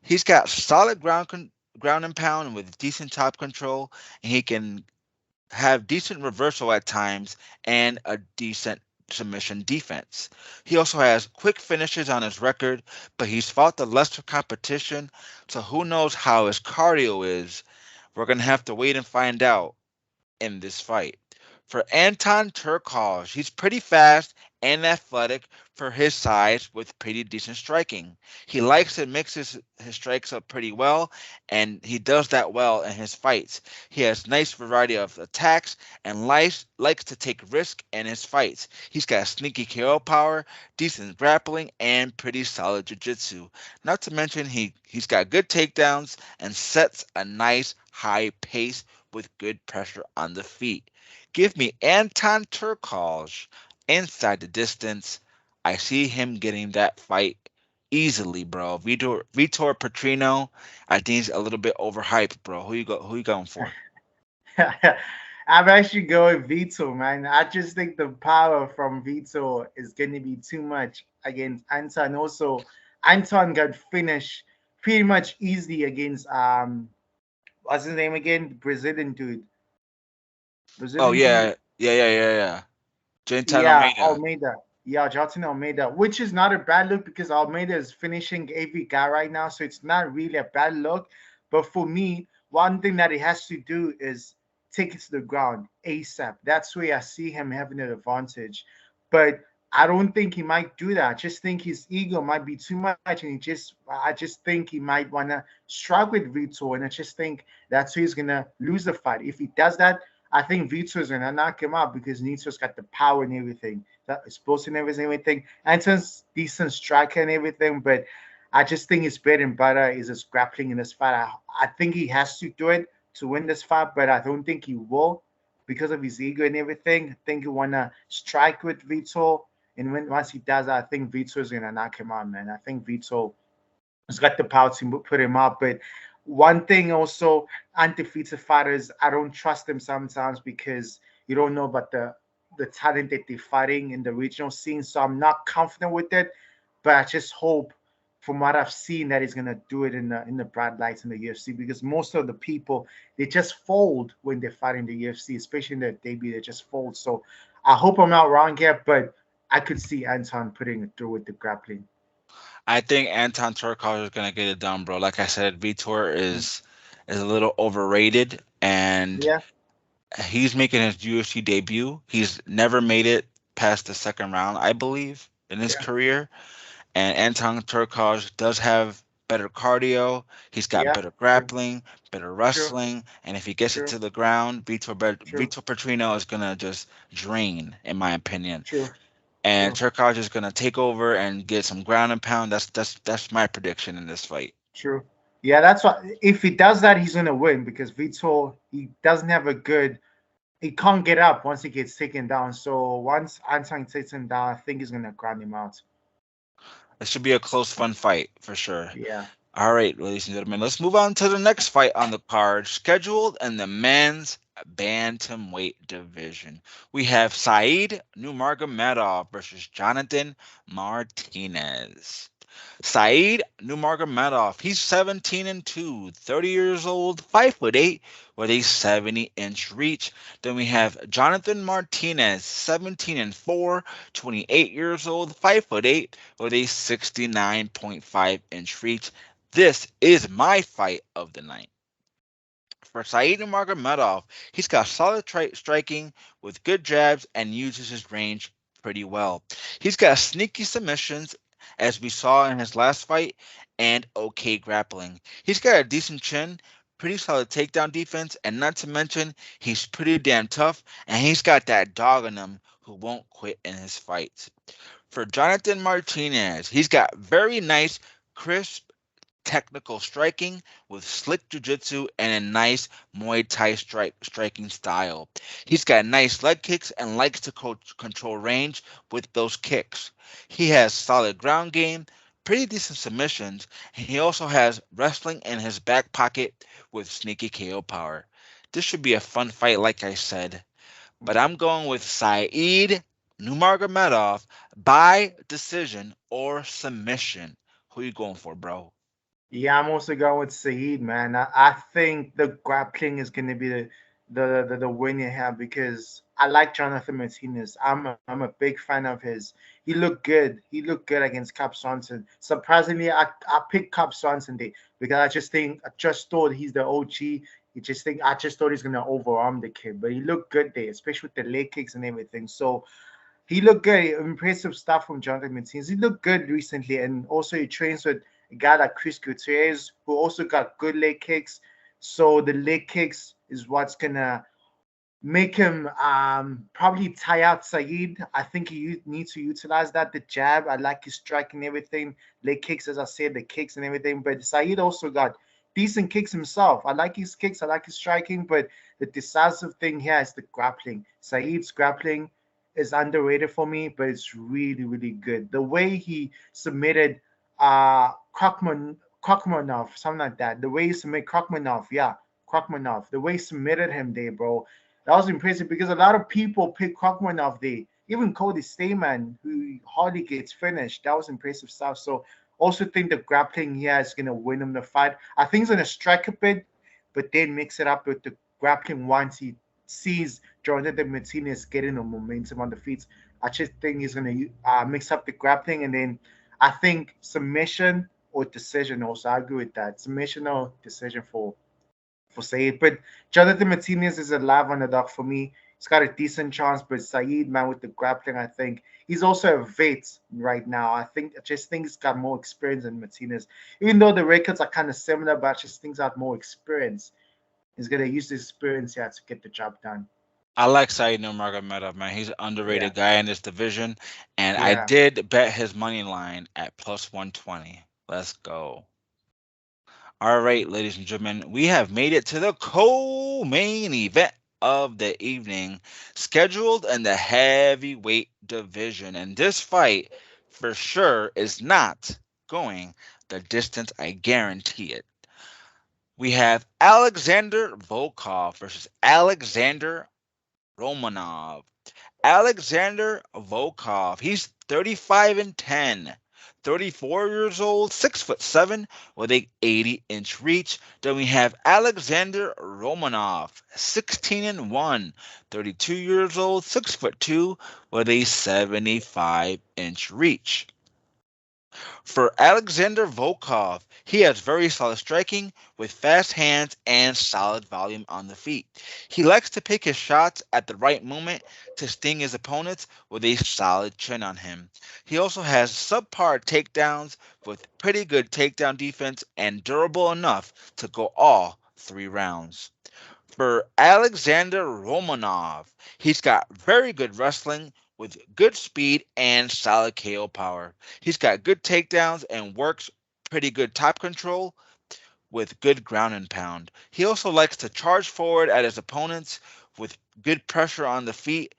A: He's got solid ground and pound with decent top control, and he can have decent reversal at times and a decent submission defense. He also has quick finishes on his record, but he's fought the lesser competition, so who knows how his cardio is. We're going to have to wait and find out in this fight. For Anton Turkalj, he's pretty fast and athletic for his size with pretty decent striking. He likes to mix his strikes up pretty well, and he does that well in his fights. He has nice variety of attacks and likes to take risk in his fights. He's got sneaky KO power, decent grappling, and pretty solid jiu-jitsu. Not to mention he's got good takedowns and sets a nice high pace with good pressure on the feet. Give me Anton Turkalj inside the distance. I see him getting that fight easily, bro. Vitor Petrino, I think he's a little bit overhyped, bro. Who you going for?
B: I'm actually going Vitor, man. I just think the power from Vitor is going to be too much against Anton. Also, Anton got finished pretty much easy against what's his name again? Brazilian dude.
A: Oh
B: Brazilian dude.
A: yeah. Gentan
B: Yeah,
A: Almeida.
B: Almeida. Yeah, Jotun Almeida, which is not a bad look because Almeida is finishing every guy right now, so it's not really a bad look. But for me, one thing that he has to do is take it to the ground ASAP. That's where I see him having an advantage. But I don't think he might do that. I just think his ego might be too much, and I just think he might wanna struggle with Vitor, and I just think that's who he's gonna lose the fight. If he does that, I think Vitor's gonna knock him out because Vitor's got the power and everything, that explosive and everything. Anton's decent striker and everything, but I just think his bread and butter is his grappling in this fight. I think he has to do it to win this fight, but I don't think he will because of his ego and everything. I think he wanna strike with Vitor, and once he does that, I think Vitor's gonna knock him out, man. I think Vitor has got the power to put him up. But one thing also, undefeated fighters, I don't trust them sometimes because you don't know about the talent that they're fighting in the regional scene. So I'm not confident with it. But I just hope, from what I've seen, that he's gonna do it in the bright lights in the UFC because most of the people they just fold when they fight in the UFC, especially in their debut, they just fold. So I hope I'm not wrong here, but I could see Anton putting it through with the grappling.
A: I think Anton Turkalj is gonna get it done, bro. Like I said, Vitor
B: Mm.
A: is a little overrated, and
B: Yeah,
A: he's making his UFC debut. He's never made it past the second round, I believe, in his
B: yeah,
A: career. And Anton Turkalj does have better cardio. He's got
B: yeah.
A: better
B: True,
A: grappling, better
B: true,
A: wrestling, and if he gets it
B: true,
A: to the ground,
B: true,
A: Vitor Petrino is gonna just drain, in my opinion.
B: true,
A: And
B: true,
A: Turkalj is gonna take over and get some ground and pound. That's my prediction in this fight.
B: true. Yeah, that's what. If he does that, he's gonna win because Vitor he doesn't have a good. He can't get up once he gets taken down. So once Anton takes him down, I think he's gonna ground him out.
A: It should be a close, fun fight for sure.
B: Yeah.
A: All right, ladies and gentlemen, let's move on to the next fight on the card, scheduled in the men's bantamweight division. We have Said Nurmagomedov versus Jonathan Martinez. Said Nurmagomedov, he's 17-2, 30 years old, 5'8", with a 70-inch reach. Then we have Jonathan Martinez, 17-4, 28 years old, 5'8", with a 69.5-inch reach. This is my fight of the night. For Said Nurmagomedov, he's got solid striking with good jabs and uses his range pretty well. He's got sneaky submissions, as we saw in his last fight, and okay grappling. He's got a decent chin, pretty solid takedown defense, and not to mention, he's pretty damn tough, and he's got that dog in him who won't quit in his fights. For Jonathan Martinez, he's got very nice, crisp, technical striking with slick jiu-jitsu and a nice Muay Thai striking style. He's got nice leg kicks and likes to control range with those kicks. He has solid ground game, pretty decent submissions, and he also has wrestling in his back pocket with sneaky KO power. This should be a fun fight, like I said, but I'm going with Said Nurmagomedov by decision or submission. Who you going for, bro?
B: Yeah, I'm also going with Saeed, man. I think the grappling is going to be the winner here because I like Jonathan Martinez. I'm a big fan of his. He looked good. He looked good against Cap Swanson. Surprisingly, I picked Cap Swanson day because I just thought he's the OG. I just thought he's gonna overarm the kid, but he looked good there, especially with the leg kicks and everything. So he looked good. Impressive stuff from Jonathan Martinez. He looked good recently, and also he trains with a guy like Chris Gutierrez, who also got good leg kicks. So the leg kicks is what's gonna make him probably tie out Saeed. I think he needs to utilize that. The jab, I like his striking and everything. Leg kicks, as I said, the kicks and everything. But Saeed also got decent kicks himself. I like his kicks. I like his striking. But the decisive thing here is the grappling. Saeed's grappling is underrated for me, but it's really, really good. The way he submitted Krokmanov, something like that. The way he submitted Krokmanov, yeah, Krokmanov. The way he submitted him there, bro. That was impressive because a lot of people pick Krokmanov there. Even Cody Stayman, who hardly gets finished. That was impressive stuff. So also think the grappling here is gonna win him the fight. I think he's gonna strike a bit, but then mix it up with the grappling once he sees Jonathan Martinez getting the momentum on the feet. I just think he's gonna mix up the grappling, and then I think submission or decision. Also, I agree with that. Submission or decision for Saeed. But Jonathan Martinez is a live underdog for me. He's got a decent chance, but Saeed, man, with the grappling, I think he's also a vet right now. I just think he's got more experience than Martinez. Even though the records are kind of similar, but I just think he's got more experience. He's gonna use the experience here to get the job done.
A: I like Said Nurmagomedov, man. He's an
B: Yeah,
A: underrated guy in this division, and I
B: yeah.
A: did bet his money line at plus 120. Let's go. All right, ladies and gentlemen, we have made it to the co-main event of the evening, scheduled in the heavyweight division. And this fight, for sure, is not going the distance. I guarantee it. We have Alexander Volkov versus Alexander Romanov. Alexander Volkov, he's 35-10, 34 years old, 6'7", with a 80-inch reach. Then we have Alexander Romanov, 16-1, 32 years old, 6'2", with a 75-inch reach. For Alexander Volkov, he has very solid striking with fast hands and solid volume on the feet. He likes to pick his shots at the right moment to sting his opponents with a solid chin on him. He also has subpar takedowns with pretty good takedown defense and durable enough to go all 3 rounds. For Alexander Romanov, he's got very good wrestling with good speed and solid KO power. He's got good takedowns and works pretty good top control with good ground and pound. He also likes to charge forward at his opponents with good pressure on the feet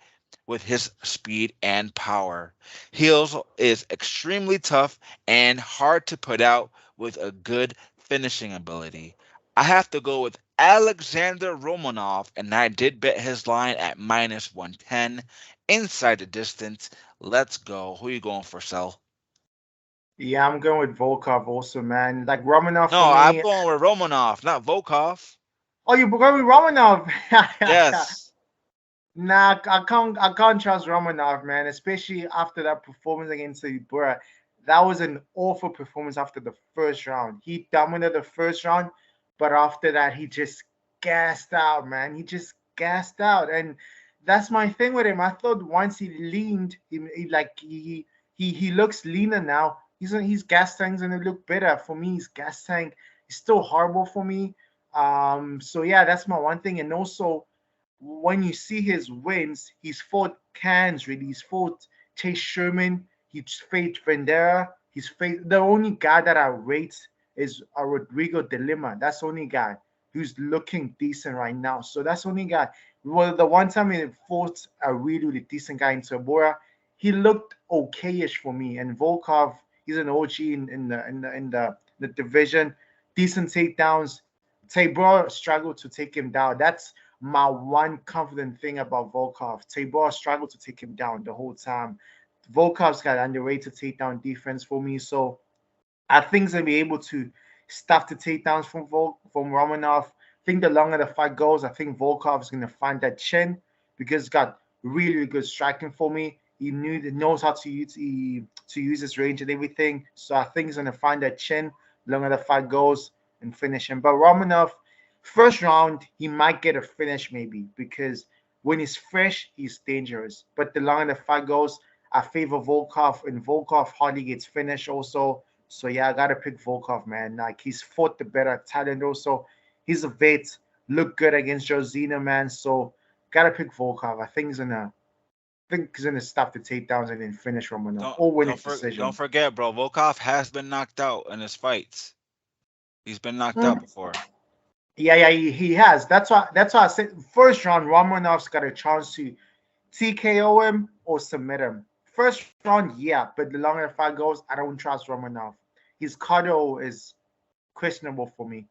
A: with his speed and power. He also is extremely tough and hard to put out with a good finishing ability. I have to go with Alexander Romanov, and I did bet his line at -110 inside the distance. Let's go. Who you going for, Sel?
B: Yeah, I'm going with Volkov also, man. Like Romanov for
A: No, I'm
B: me.
A: going with Romanov, not Volkov.
B: Oh, you're going with Romanov.
A: Yes.
B: Nah, I can't trust Romanov, man. Especially after that performance against Ibura. That was an awful performance after the first round. He dominated the first round, but after that, he just gassed out, man. He just gassed out, and that's my thing with him. I thought once he leaned, he looks leaner now. He's gas tank's gonna look better for me. His gas tank is still horrible for me. So yeah, that's my one thing, and also when you see his wins, he's fought Cans really. He's fought Chase Sherman. He's faced Vendera. He's faced the only guy that I rate is Rodrigo de Lima. That's the only guy who's looking decent right now. So that's the only guy. Well, the one time he fought a really, really decent guy in Tabora, he looked okayish for me. And Volkov, he's an OG in the division. Decent takedowns. Tabor struggled to take him down. That's my one confident thing about Volkov. Tabor struggled to take him down the whole time. Volkov's got underrated takedown defense for me, so I think he's gonna be able to stuff the takedowns from Romanov. I think the longer the fight goes, I think Volkov is gonna find that chin because he's got really, really good striking for me. Knows how to use his range and everything. So I think he's gonna find that chin the longer the fight goes and finish him. But Romanov, first round, he might get a finish maybe because when he's fresh, he's dangerous. But the longer the fight goes, I favor Volkov, and Volkov hardly gets finished also. So yeah, I gotta pick Volkov, man. Like he's fought the better talent also. He's a vet, look good against Josina, man. So gotta pick Volkov. I think he's gonna stop the takedowns and then finish Romanov
A: Don't
B: or win a
A: don't for, don't
B: decision.
A: forget, bro. Volkov has been knocked out in his fights. He's been knocked out
B: Mm.
A: before.
B: Yeah, yeah, he has. That's why I said first round Romanov's got a chance to TKO him or submit him. First round, yeah, but the longer the fight goes, I don't trust Romanov. His cardio is questionable for me.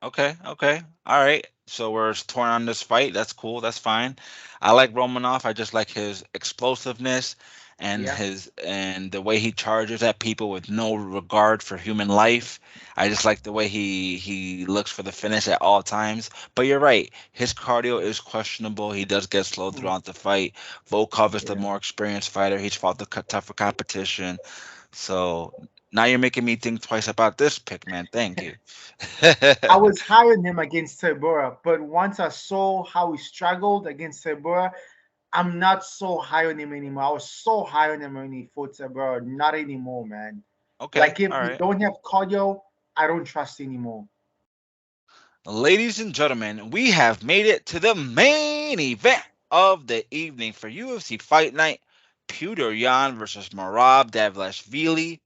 A: Okay, okay. All right. So we're torn on this fight. That's cool. That's fine. I like Romanov. I just like his explosiveness and
B: Yeah.
A: the way he charges at people with no regard for human life. I just like the way he looks for the finish at all times. But you're right. His cardio is questionable. He does get slow
B: Mm,
A: throughout the fight. Volkov is the
B: yeah.
A: more experienced fighter. He's fought the tougher competition. So now you're making me think twice about this pick, man. Thank you.
B: I was high on him against Tibura, but once I saw how he struggled against Tibura, I'm not so high on him anymore. I was so high on him when he fought Tibura. Not anymore, man.
A: Okay,
B: Like if
A: all
B: he
A: right.
B: don't have cardio, I don't trust anymore.
A: Ladies and gentlemen, we have made it to the main event of the evening for UFC Fight Night. Peter Yan versus Marab Davlashvili.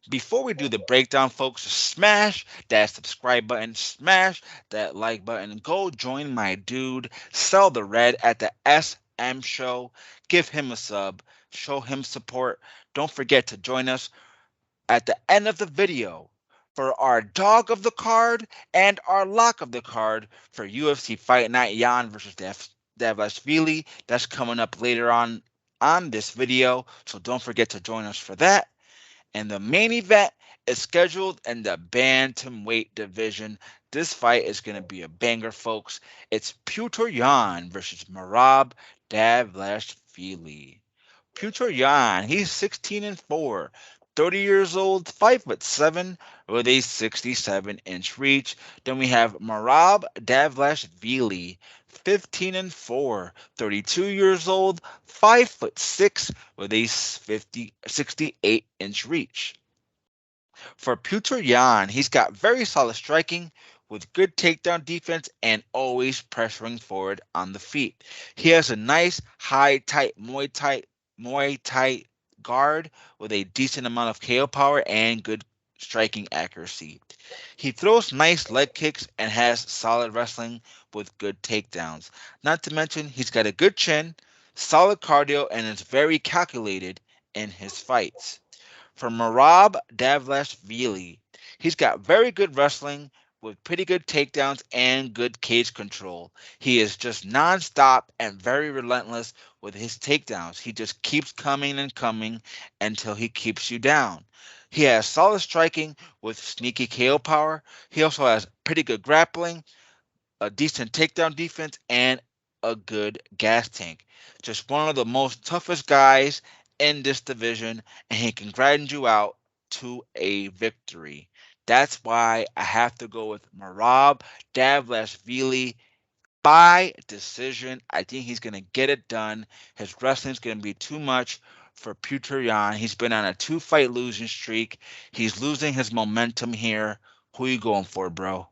A: Before we do the breakdown, folks, smash that subscribe button, smash that like button. Go join my dude, Sell the Red at the SM Show. Give him a sub, show him support. Don't forget to join us at the end of the video for our dog of the card and our lock of the card for UFC Fight Night Yan versus Davlashvili. That's coming up later on this video, so don't forget to join us for that. And the main event is scheduled in the bantamweight division. This fight is going to be a banger, folks. It's Petr Yan versus Marab Davlashvili. Petr Yan, he's 16-4, 30 years old, 5'7", with a 67-inch reach. Then we have Marab Davlashvili, 15-4, 32 years old, 5'6", with a 68-inch reach. For Petr Yan, he's got very solid striking with good takedown defense and always pressuring forward on the feet. He has a nice high tight Muay Thai guard with a decent amount of KO power and good striking accuracy. He throws nice leg kicks and has solid wrestling with good takedowns. Not to mention he's got a good chin, solid cardio, and is very calculated in his fights. For Marab Davlashvili, he's got very good wrestling, with pretty good takedowns and good cage control. He is just nonstop and very relentless with his takedowns. He just keeps coming and coming until he keeps you down. He has solid striking with sneaky KO power. He also has pretty good grappling, a decent takedown defense, and a good gas tank. Just one of the most toughest guys in this division, and he can grind you out to a victory. That's why I have to go with Merab Dvalishvili by decision. I think he's going to get it done. His wrestling's going to be too much for Petrino. He's been on a 2-fight losing streak. He's losing his momentum here. Who you going for, bro?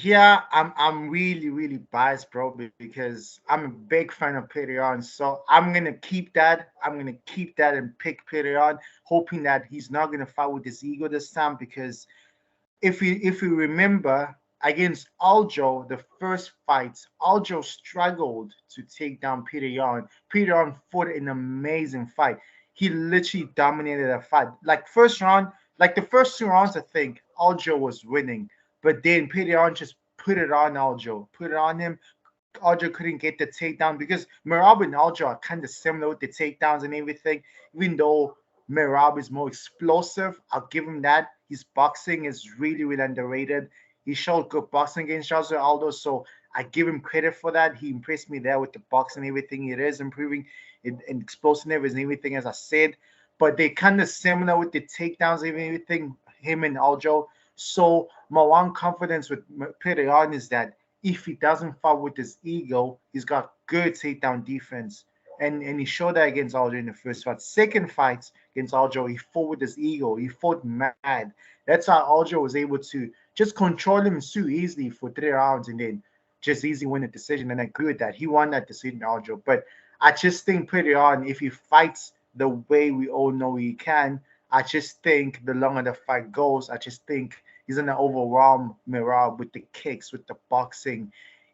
B: Yeah, I'm really biased, bro, because I'm a big fan of Petrino. So I'm gonna keep that. I'm gonna keep that and pick Petrino, hoping that he's not gonna fight with his ego this time. Because if we remember against Aljo, the first fight, Aljo struggled to take down Petrino. Petrino fought an amazing fight. He literally dominated the fight. Like first round, like the first 2 rounds, I think Aljo was winning. But then Peter just put it on Aljo, put it on him. Aljo couldn't get the takedown because Merab and Aljo are kind of similar with the takedowns and everything. Even though Merab is more explosive, I'll give him that. His boxing is really underrated. He showed good boxing against Jose Aldo, so I give him credit for that. He impressed me there with the boxing and everything. It is improving in explosiveness and everything, as I said. But they're kind of similar with the takedowns and everything, him and Aljo. So my one confidence with Pereira is that if he doesn't fight with his ego, he's got good takedown defense. And he showed that against Aljo in the first fight. Second fight against Aljo, he fought with his ego. He fought mad. That's how Aljo was able to just control him so easily for 3 rounds and then just easily win a decision. And I agree with that. He won that decision, Aljo. But I just think Pereira, if he fights the way we all know he can, I just think the longer the fight goes, I just think he's gonna overwhelm Merab with the kicks, with the boxing,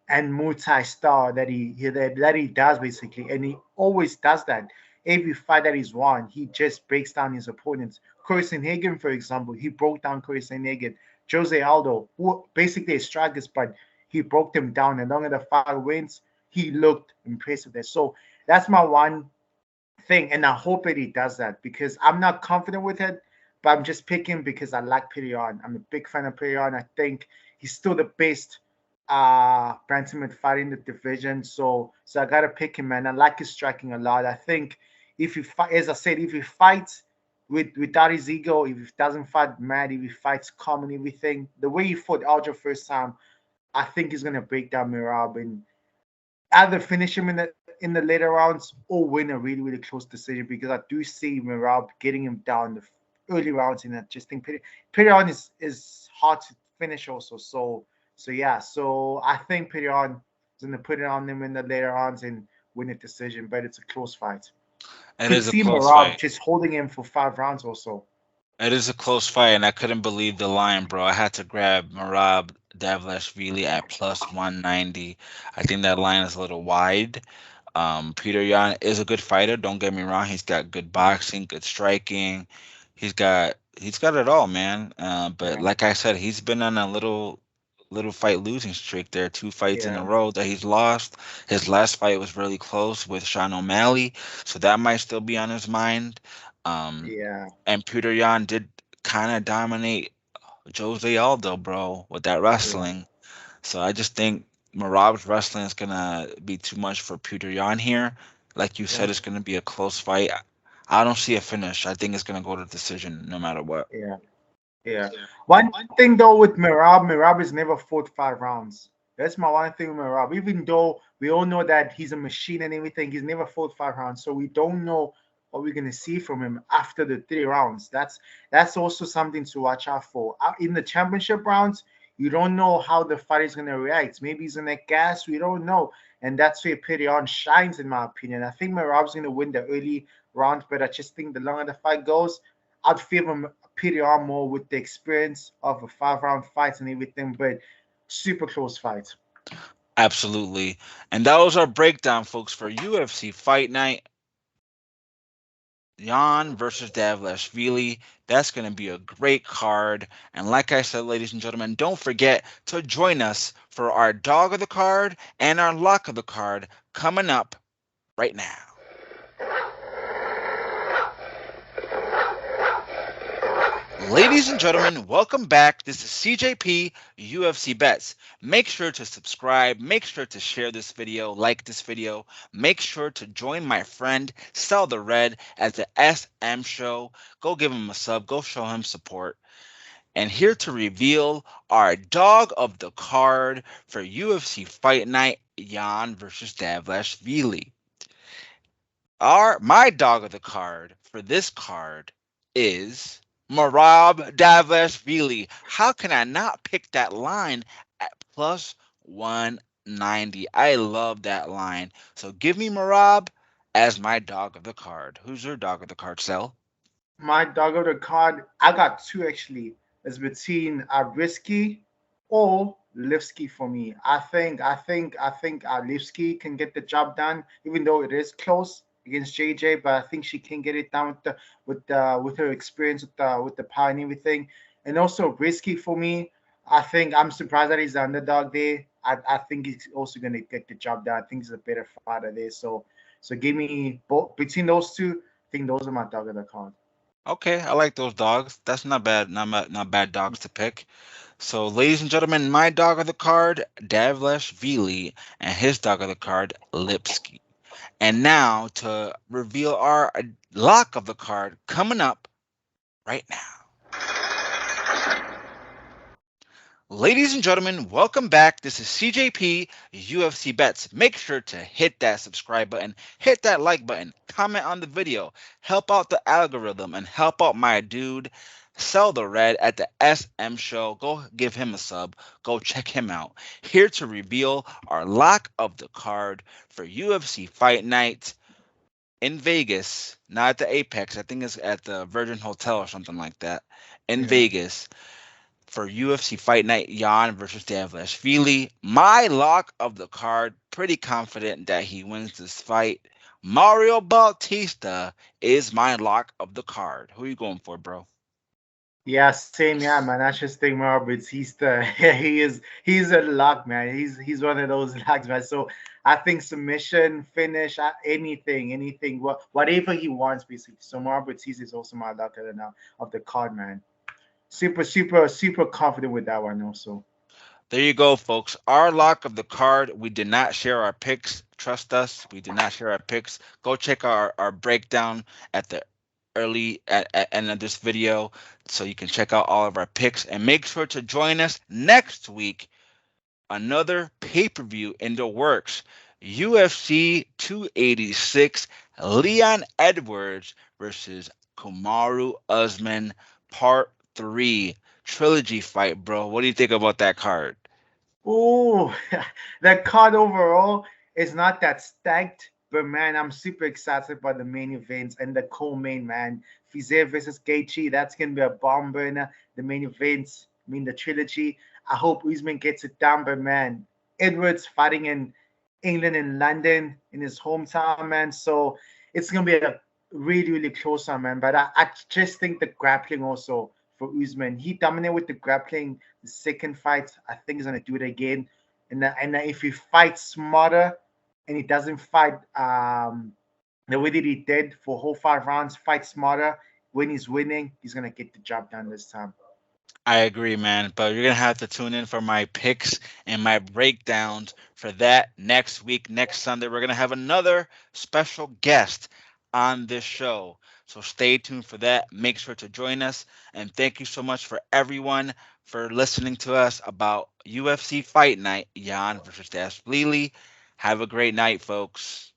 B: and Muay Thai style that he does basically, and he always does that. Every fight that he's won, he just breaks down his opponents. Corey Hagen, for example, he broke down Corey Hagen. Jose Aldo, who basically is strikers, but he broke them down. And longer the fight wins, he looked impressive there. So that's my one thing, and I hope that he does that because I'm not confident with it, but I'm just picking because I like Pereira. I'm a big fan of Pereira. I think he's still the best bantamweight fighter in the division. So I gotta pick him, man. I like his striking a lot. I think if he fight, as I said, if he fights without his ego, if he doesn't fight mad, if he fights calm and everything, the way he fought Aljo first time, I think he's gonna break down Merab and either finish him in the later rounds or win a really close decision because I do see Merab getting him down the early rounds and I just think Pereira is hard to finish also. So yeah, so I think Pereira is gonna put it on him in the later rounds and win a decision, but it's a close fight.
A: It
B: Could
A: is a
B: see
A: close
B: Merab
A: fight.
B: just holding him for 5 rounds or so.
A: It is a close fight, and I couldn't believe the line, bro. I had to grab Merab Dvalishvili at plus 190. I think that line is a little wide. Peter Yan is a good fighter. Don't get me wrong. He's got good boxing, good striking. He's got it all, man. But
B: Yeah,
A: like I said, he's been on a little fight losing streak there. 2 fights in a
B: yeah,
A: row that he's lost. His last fight was really close with Sean O'Malley, so that might still be on his mind. Um,
B: yeah,
A: and Peter Yan did kind of dominate Jose Aldo, bro, with that
B: yeah,
A: wrestling. So I just think Marab's wrestling is gonna be too much for Peter Yan here. Like you
B: yeah,
A: said, it's gonna be a close fight. I don't see a finish. I think it's gonna go to decision no matter what.
B: yeah. Yeah. One thing though with Merab has never fought 5 rounds. That's my one thing with Merab. Even though we all know that he's a machine and everything, he's never fought 5 rounds. So we don't know what we're gonna see from him after the 3 rounds. That's also something to watch out for. In the championship rounds, you don't know how the fighter is gonna react. Maybe he's gonna gas. We don't know, and that's where Perion shines, in my opinion. I think Merab's gonna win the early rounds, but I just think the longer the fight goes, I'd favor Peter more with the experience of a 5 round fight and everything, but super close fight.
A: Absolutely. And that was our breakdown, folks, for UFC Fight Night. Jan versus Dvalishvili. That's going to be a great card. And like I said, ladies and gentlemen, don't forget to join us for our dog of the card and our lock of the card coming up right now. Ladies and gentlemen, welcome back. This is CJP UFC Bets. Make sure to subscribe. Make sure to share this video, like this video. Make sure to join my friend Sell the Red at the SM Show. Go give him a sub. Go show him support. And here to reveal our dog of the card for UFC Fight Night, Jan versus Dvalishvili. My dog of the card for this card is Merab Dvalishvili. How can I not pick that line at plus 190? I love that line. So give me Merab as my dog of the card. Who's your dog of the card, Sel?
B: My dog of the card, I got two actually. It's between Brzeski or Lipski for me. I think Lipski can get the job done, even though it is close against JJ. But I think she can get it done with her experience with the power and everything. And also Brzeski for me. I think I'm surprised that he's the underdog there. I think he's also gonna get the job done. I think he's a better fighter there. So give me both between those two. I think those are my dog of the card.
A: Okay, I like those dogs. That's not bad. Not bad dogs to pick. So, ladies and gentlemen, my dog of the card, Dvalishvili, and his dog of the card, Lipski. And now to reveal our lock of the card coming up right now. Ladies and gentlemen, welcome back. This is CJP UFC Bets. Make sure to hit that subscribe button, hit that like button, comment on the video, help out the algorithm, and help out my dude, Sell the Red at the SM Show. Go give him a sub. Go check him out. Here to reveal our lock of the card for UFC Fight Night in Vegas, not at the Apex. I think it's at the Virgin Hotel or something like that. In Vegas. For UFC Fight Night, Jan versus Dvalishvili. My lock of the card, pretty confident that he wins this fight. Mario Bautista is my lock of the card. Who are you going for, bro?
B: Yeah, same. Yeah, man. I just think Mario Bautista. He's a lock, man. He's one of those locks, man. So I think submission, finish, anything, whatever he wants, basically. So Mario Bautista is also my lock of the card, man. Super confident with that one also.
A: There you go, folks. Our lock of the card. We did not share our picks. Trust us, we did not share our picks. Go check our breakdown at the early at end of this video so you can check out all of our picks. And make sure to join us next week. Another pay-per-view in the works. UFC 286, Leon Edwards versus Kamaru Usman, Part 3 trilogy fight, bro. What do you think about that card?
B: Oh, that card overall is not that stacked, but man, I'm super excited about the main events and the co-main, man. Fiziev versus Gaethje, that's gonna be a bomb burner. The main events, the trilogy. I hope Usman gets it done, but man, Edwards fighting in England and London in his hometown, man. So it's gonna be a really close one, man. But I just think the grappling also for Usman. He dominated with the grappling the second fight. I think he's gonna do it again. And if he fights smarter and he doesn't fight the way that he did for whole 5 rounds, fight smarter when he's winning, he's gonna get the job done this time.
A: I agree, man. But you're gonna have to tune in for my picks and my breakdowns for that next week, next Sunday. We're gonna have another special guest on this show. So stay tuned for that. Make sure to join us. And thank you so much for everyone for listening to us about UFC Fight Night, Jan versus Dvalishvili. Have a great night, folks.